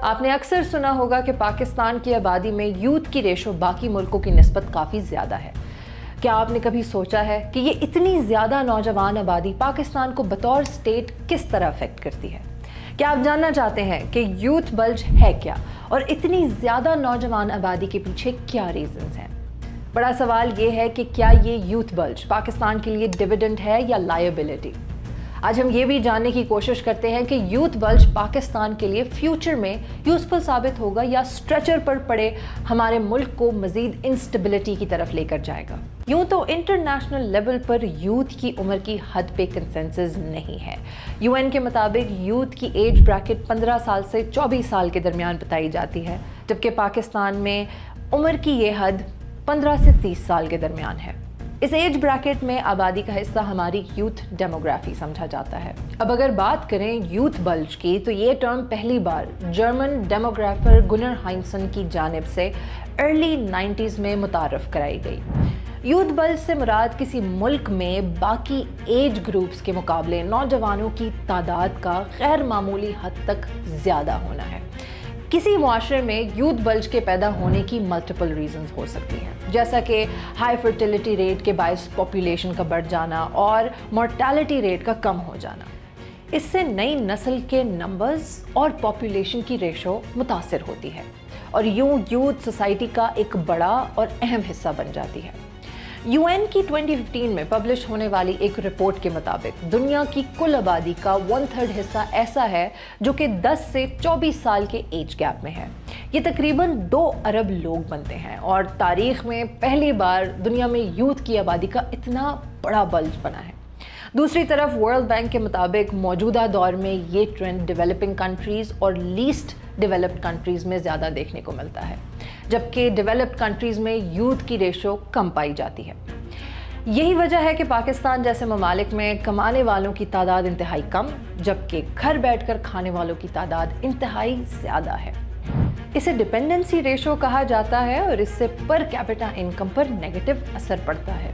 آپ نے اکثر سنا ہوگا کہ پاکستان کی آبادی میں یوتھ کی ریشو باقی ملکوں کی نسبت کافی زیادہ ہے۔ کیا آپ نے کبھی سوچا ہے کہ یہ اتنی زیادہ نوجوان آبادی پاکستان کو بطور اسٹیٹ کس طرح افیکٹ کرتی ہے؟ کیا آپ جاننا چاہتے ہیں کہ یوتھ بلج ہے کیا اور اتنی زیادہ نوجوان آبادی کے پیچھے کیا ریزنز ہیں؟ بڑا سوال یہ ہے کہ کیا یہ یوتھ بلج پاکستان کے لیے ڈیویڈنڈ ہے یا لائبلٹی؟ آج ہم یہ بھی جاننے کی کوشش کرتے ہیں کہ یوتھ بلج پاکستان کے لیے فیوچر میں یوزفل ثابت ہوگا یا اسٹریچر پر پڑے ہمارے ملک کو مزید انسٹیبلٹی کی طرف لے کر جائے گا۔ یوں تو انٹرنیشنل لیول پر یوتھ کی عمر کی حد پہ کنسنسس نہیں ہے۔ UN کے مطابق یوتھ کی ایج بریکٹ 15 سال سے 24 سال کے درمیان بتائی جاتی ہے، جبکہ پاکستان میں عمر کی یہ حد 15 سے 30 سال کے درمیان ہے۔ اس ایج بریکٹ میں آبادی کا حصہ ہماری یوتھ ڈیموگرافی سمجھا جاتا ہے۔ اب اگر بات کریں یوتھ بلج کی تو یہ ٹرم پہلی بار جرمن ڈیموگرافر گنر ہائنسن کی جانب سے ارلی 90s میں متعارف کرائی گئی۔ یوتھ بلج سے مراد کسی ملک میں باقی ایج گروپس کے مقابلے نوجوانوں کی تعداد کا غیر معمولی حد تک زیادہ ہونا ہے۔ کسی معاشرے میں یوتھ بلج کے پیدا ہونے کی ملٹیپل ریزنز ہو سکتی ہیں، جیسا کہ ہائی فرٹیلیٹی ریٹ کے باعث پاپولیشن کا بڑھ جانا اور مورٹیلٹی ریٹ کا کم ہو جانا۔ اس سے نئی نسل کے نمبرز اور پاپولیشن کی ریشو متاثر ہوتی ہے اور یوں یوتھ سوسائٹی کا ایک بڑا اور اہم حصہ بن جاتی ہے۔ UN کی 2015 میں پبلش ہونے والی ایک رپورٹ کے مطابق دنیا کی کل آبادی کا 1/3 حصہ ایسا ہے جو کہ 10 سے 24 سال کے ایج گیپ میں ہے۔ یہ تقریباً 2 ارب لوگ بنتے ہیں اور تاریخ میں پہلی بار دنیا میں یوتھ کی آبادی کا اتنا بڑا بلج بنا ہے۔ دوسری طرف ورلڈ بینک کے مطابق موجودہ دور میں یہ ٹرینڈ ڈیولپنگ کنٹریز اور لیسٹ ڈیولپڈ کنٹریز میں زیادہ دیکھنے کو ملتا ہے، جبکہ ڈیولپڈ کنٹریز میں یوتھ کی ریشو کم پائی جاتی ہے۔ یہی وجہ ہے کہ پاکستان جیسے ممالک میں کمانے والوں کی تعداد انتہائی کم، جبکہ گھر بیٹھ کر کھانے والوں کی تعداد انتہائی زیادہ ہے۔ اسے ڈپینڈنسی ریشو کہا جاتا ہے اور اس سے per capita income per negative اثر پڑتا ہے۔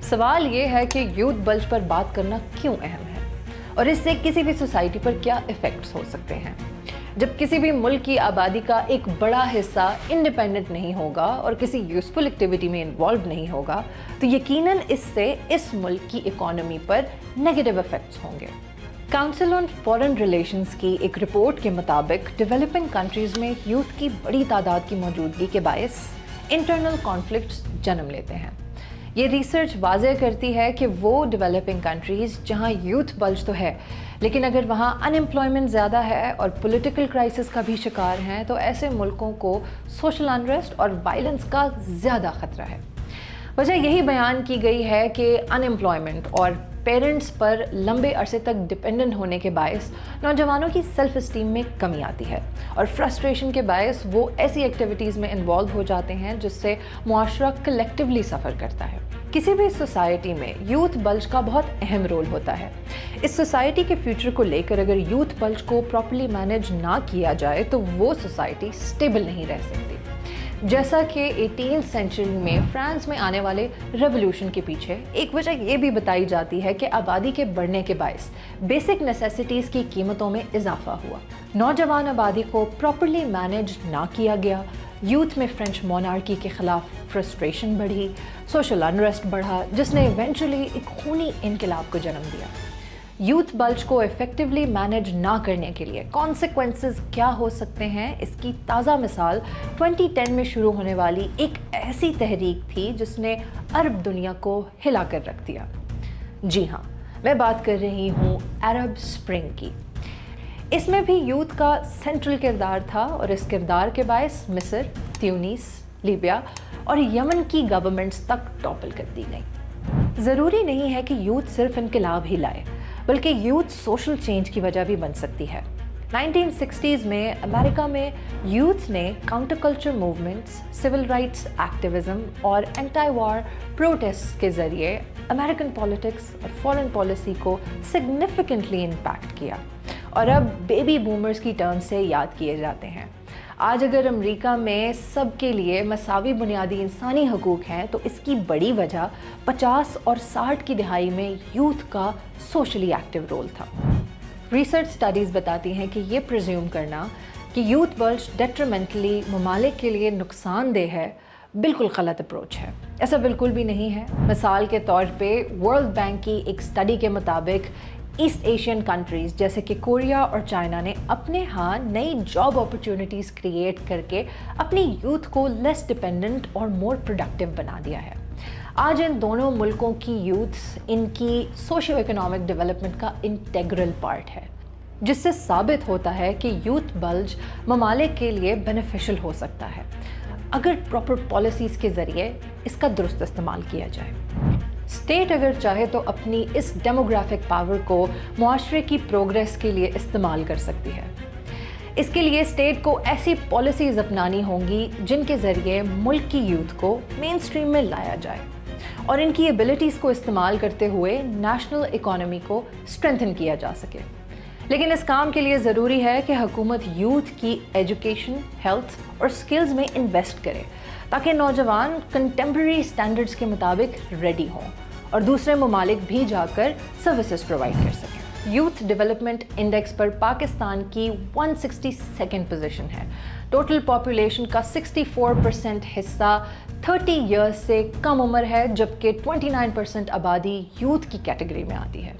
سوال یہ ہے کہ یوتھ بلج پر بات کرنا کیوں اہم ہے اور اس سے کسی بھی سوسائٹی پر کیا ایفیکٹس ہو سکتے ہیں؟ جب کسی بھی ملک کی آبادی کا ایک بڑا حصہ انڈیپینڈنٹ نہیں ہوگا اور کسی یوزفل ایکٹیویٹی میں انوالو نہیں ہوگا تو یقیناً اس سے اس ملک کی اکانومی پر نیگیٹو ایفیکٹس ہوں گے۔ کاؤنسل آن فارن ریلیشنز کی ایک رپورٹ کے مطابق ڈیولپنگ کنٹریز میں یوتھ کی بڑی تعداد کی موجودگی کے باعث انٹرنل کانفلکٹس جنم لیتے ہیں۔ یہ ریسرچ واضح کرتی ہے کہ وہ ڈیولپنگ کنٹریز جہاں یوتھ بلج تو ہے لیکن اگر وہاں ان امپلائمنٹ زیادہ ہے اور پولیٹیکل کرائسس کا بھی شکار ہیں تو ایسے ملکوں کو سوشل انریسٹ اور وائلنس کا زیادہ خطرہ ہے۔ وجہ یہی بیان کی گئی ہے کہ ان امپلائمنٹ اور پیرنٹس پر لمبے عرصے تک ڈپینڈنٹ ہونے کے باعث نوجوانوں کی سیلف اسٹیم میں کمی آتی ہے اور فرسٹریشن کے باعث وہ ایسی ایکٹیویٹیز میں انوالو ہو جاتے ہیں جس سے معاشرہ کلیکٹیولی سفر کرتا ہے۔ کسی بھی سوسائٹی میں یوتھ بلج کا بہت اہم رول ہوتا ہے۔ اس سوسائٹی کے فیوچر کو لے کر اگر یوتھ بلج کو پراپرلی مینیج نہ کیا جائے تو وہ سوسائٹی سٹیبل نہیں رہ سکتی۔ جیسا کہ 18 سینچری میں فرانس میں آنے والے ریولوشن کے پیچھے ایک وجہ یہ بھی بتائی جاتی ہے کہ آبادی کے بڑھنے کے باعث بیسک نیسیسٹیز کی قیمتوں میں اضافہ ہوا۔ نوجوان آبادی کو پراپرلی مینیج نہ کیا گیا، یوتھ میں فرینچ مونارکی کے خلاف فرسٹریشن بڑھی، سوشل انریسٹ بڑھا جس نے ایونچولی ایک خونی انقلاب کو جنم دیا۔ یوتھ بلج کو ایفیکٹولی مینیج نہ کرنے کے لیے کانسیکوینسز کیا ہو سکتے ہیں، اس کی تازہ مثال 2010 میں شروع ہونے والی ایک ایسی تحریک تھی جس نے عرب دنیا کو ہلا کر رکھ دیا۔ جی ہاں، میں بات کر رہی ہوں عرب سپرنگ کی۔ اس میں بھی یوتھ کا سینٹرل کردار تھا اور اس کردار کے باعث مصر، تیونس، لیبیا اور یمن کی گورنمنٹس تک ٹاپل کر دی گئی۔ ضروری نہیں ہے کہ یوتھ صرف انقلاب ہی لائے بلکہ یوتھ سوشل چینج کی وجہ بھی بن سکتی ہے۔ 1960s میں امریکہ میں یوتھ نے counter culture movements, civil rights activism اور اینٹی وار پروٹیسٹ کے ذریعے امریکن پالیٹکس اور فارن پالیسی کو سگنیفیکنٹلی امپیکٹ کیا اور اب بیبی بومرز کی ٹرم سے یاد کیے جاتے ہیں۔ آج اگر امریکہ میں سب کے لیے مساوی بنیادی انسانی حقوق ہیں تو اس کی بڑی وجہ 50 اور 60 کی دہائی میں یوتھ کا سوشلی ایکٹیو رول تھا۔ ریسرچ سٹڈیز بتاتی ہیں کہ یہ پریزیوم کرنا کہ یوتھ بلج ڈیٹرمنٹلی ممالک کے لیے نقصان دہ ہے بالکل غلط اپروچ ہے. ایسا بالکل بھی نہیں ہے. مثال کے طور پہ ورلڈ بینک کی ایک اسٹڈی کے مطابق ایسٹ ایشین کنٹریز جیسے کہ کوریا اور چائنا نے اپنے ہاں نئی جاب اپرچونٹیز کریٹ کر کے اپنی یوتھ کو لیس ڈپینڈنٹ اور مور پروڈکٹیو بنا دیا ہے. آج ان دونوں ملکوں کی یوتھ ان کی سوشیو اکنامک ڈیولپمنٹ کا انٹیگرل پارٹ ہے، جس سے ثابت ہوتا ہے کہ یوتھ بلج ممالک کے لیے بینیفیشل ہو سکتا ہے اگر پراپر پالیسیز کے ذریعے اس کا درست استعمال کیا جائے. اسٹیٹ اگر چاہے تو اپنی اس ڈیموگرافک پاور کو معاشرے کی پروگریس کے لیے استعمال کر سکتی ہے. اس کے لیے اسٹیٹ کو ایسی پالیسیز اپنانی ہوں گی جن کے ذریعے ملک کی یوتھ کو مین اسٹریم میں لایا جائے اور ان کی ایبلٹیز کو استعمال کرتے ہوئے نیشنل اکانومی کو اسٹرینتھن کیا جا سکے. لیکن اس کام کے لیے ضروری ہے کہ حکومت یوتھ کی ایجوکیشن، ہیلتھ اور سکلز میں انویسٹ کرے تاکہ نوجوان کنٹمپرری سٹینڈرڈز کے مطابق ریڈی ہوں اور دوسرے ممالک بھی جا کر سروسز پرووائڈ کر سکیں. یوتھ ڈیولپمنٹ انڈیکس پر پاکستان کی 162nd پوزیشن ہے. ٹوٹل پاپولیشن کا 64% حصہ 30 ایئرز سے کم عمر ہے، جبکہ 29% آبادی یوتھ کی کیٹیگری میں آتی ہے.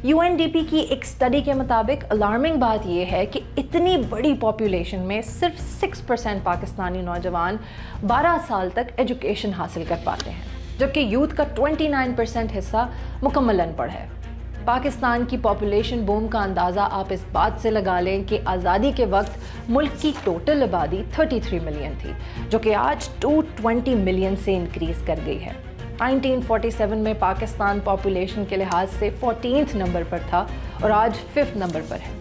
UNDP کی ایک اسٹڈی کے مطابق الارمنگ بات یہ ہے کہ اتنی بڑی پاپولیشن میں صرف 6% پاکستانی نوجوان 12 سال تک ایجوکیشن حاصل کر پاتے ہیں، جبکہ یوتھ کا 29% حصہ مکمل ان پڑھ ہے. پاکستان کی پاپولیشن بوم کا اندازہ آپ اس بات سے لگا لیں کہ آزادی کے وقت ملک کی ٹوٹل آبادی 33 ملین تھی، جو کہ آج 220 ملین سے انکریز کر گئی ہے. 1947 میں پاکستان پاپولیشن کے لحاظ سے 14th نمبر پر تھا اور آج 5th نمبر پر ہے.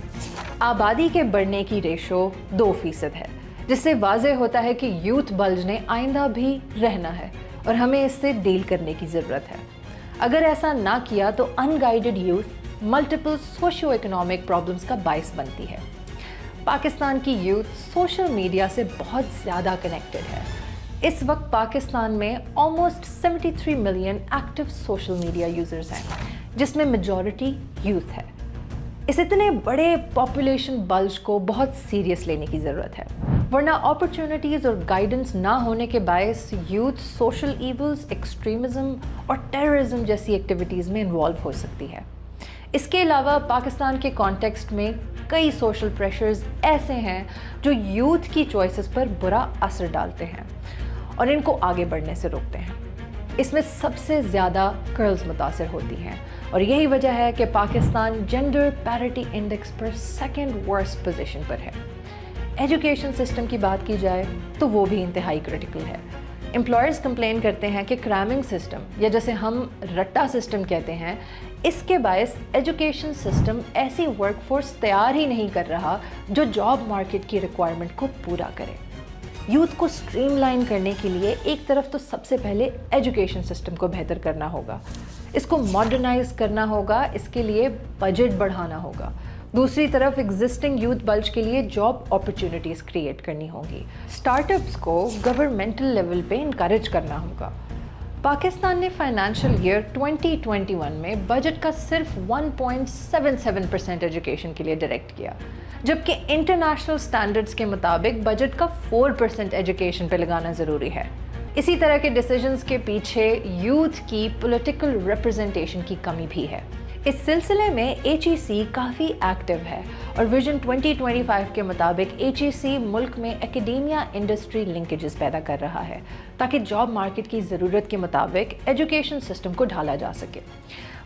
آبادی کے بڑھنے کی ریشو 2% ہے، جس سے واضح ہوتا ہے کہ یوتھ بلج نے آئندہ بھی رہنا ہے اور ہمیں اس سے ڈیل کرنے کی ضرورت ہے. اگر ایسا نہ کیا تو unguided youth multiple socio economic problems کا باعث بنتی ہے. پاکستان کی یوتھ سوشل میڈیا سے بہت زیادہ کنیکٹڈ ہے. اس وقت پاکستان میں almost 73 million active social media users ہیں، جس میں میجورٹی یوتھ ہے. اس اتنے بڑے پاپولیشن بلج کو بہت سیریس لینے کی ضرورت ہے، ورنہ اپرچونٹیز اور گائیڈنس نہ ہونے کے باعث یوتھ سوشل ایولز، ایکسٹریمزم اور ٹیررزم جیسی ایکٹیویٹیز میں انوالو ہو سکتی ہے. اس کے علاوہ پاکستان کے کانٹیکسٹ میں کئی سوشل پریشرز ایسے ہیں جو یوتھ کی چوائسز پر برا اثر ڈالتے ہیں اور ان کو آگے بڑھنے سے روکتے ہیں. اس میں سب سے زیادہ گرلز متاثر ہوتی ہیں اور یہی وجہ ہے کہ پاکستان جینڈر پیرٹی انڈیکس پر 2nd ورسٹ پوزیشن پر ہے. ایجوکیشن سسٹم کی بات کی جائے تو وہ بھی انتہائی کرٹیکل ہے. امپلائرز کمپلین کرتے ہیں کہ کرامنگ سسٹم یا جسے ہم رٹا سسٹم کہتے ہیں، اس کے باعث ایجوکیشن سسٹم ایسی ورک فورس تیار ہی نہیں کر رہا جو جاب مارکیٹ کی ریکوائرمنٹ کو پورا کرے. یوتھ کو سٹریم لائن کرنے کے لیے ایک طرف تو سب سے پہلے ایجوکیشن سسٹم کو بہتر کرنا ہوگا، اس کو ماڈرنائز کرنا ہوگا، اس کے لیے بجٹ بڑھانا ہوگا. دوسری طرف ایگزسٹنگ یوتھ بلج کے لیے جاب اپرچونٹیز کریٹ کرنی ہوں گی. اسٹارٹ اپس کو گورنمنٹل لیول پہ انکریج کرنا ہوگا. پاکستان نے فائنینشیل ایئر 2021 میں بجٹ کا صرف 1.77% ایجوکیشن کے لیے ڈائریکٹ کیا، جبکہ انٹرنیشنل سٹینڈرڈز کے مطابق بجٹ کا 4% ایجوکیشن پہ لگانا ضروری ہے. اسی طرح کے ڈیسیجنز کے پیچھے یوتھ کی پولیٹیکل ریپرزنٹیشن کی کمی بھی ہے. اس سلسلے میں HEC کافی ایکٹیو ہے اور ویژن 2025 کے مطابق HEC ملک میں ایکیڈیمیا انڈسٹری لنکیجز پیدا کر رہا ہے تاکہ جاب مارکیٹ کی ضرورت کے مطابق ایجوکیشن سسٹم کو ڈھالا جا سکے.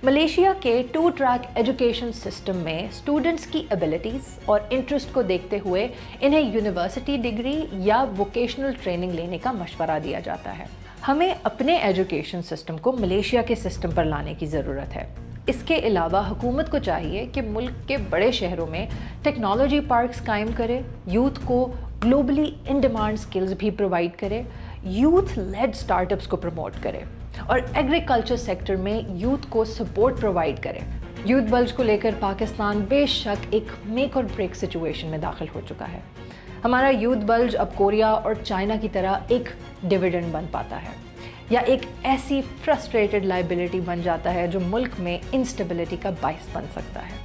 ملیشیا کے 2 ٹریک ایجوکیشن سسٹم میں اسٹوڈنٹس کی ایبلٹیز اور انٹرسٹ کو دیکھتے ہوئے انہیں یونیورسٹی ڈگری یا ووکیشنل ٹریننگ لینے کا مشورہ دیا جاتا ہے. ہمیں اپنے ایجوکیشن سسٹم کو ملیشیا کے سسٹم پر لانے کی ضرورت ہے. اس کے علاوہ حکومت کو چاہیے کہ ملک کے بڑے شہروں میں ٹیکنالوجی پارکس قائم کرے، یوتھ کو گلوبلی ان ڈیمانڈ سکلز بھی پرووائڈ کرے، یوتھ لیڈ سٹارٹ اپس کو پروموٹ کرے اور ایگریکلچر سیکٹر میں یوتھ کو سپورٹ پرووائڈ کرے. یوتھ بلج کو لے کر پاکستان بے شک ایک میک اور بریک سچویشن میں داخل ہو چکا ہے. ہمارا یوتھ بلج اب کوریا اور چائنا کی طرح ایک ڈویڈنڈ بن پاتا ہے یا ایک ایسی فرسٹریٹڈ لائبلٹی بن جاتا ہے جو ملک میں انسٹیبلٹی کا باعث بن سکتا ہے.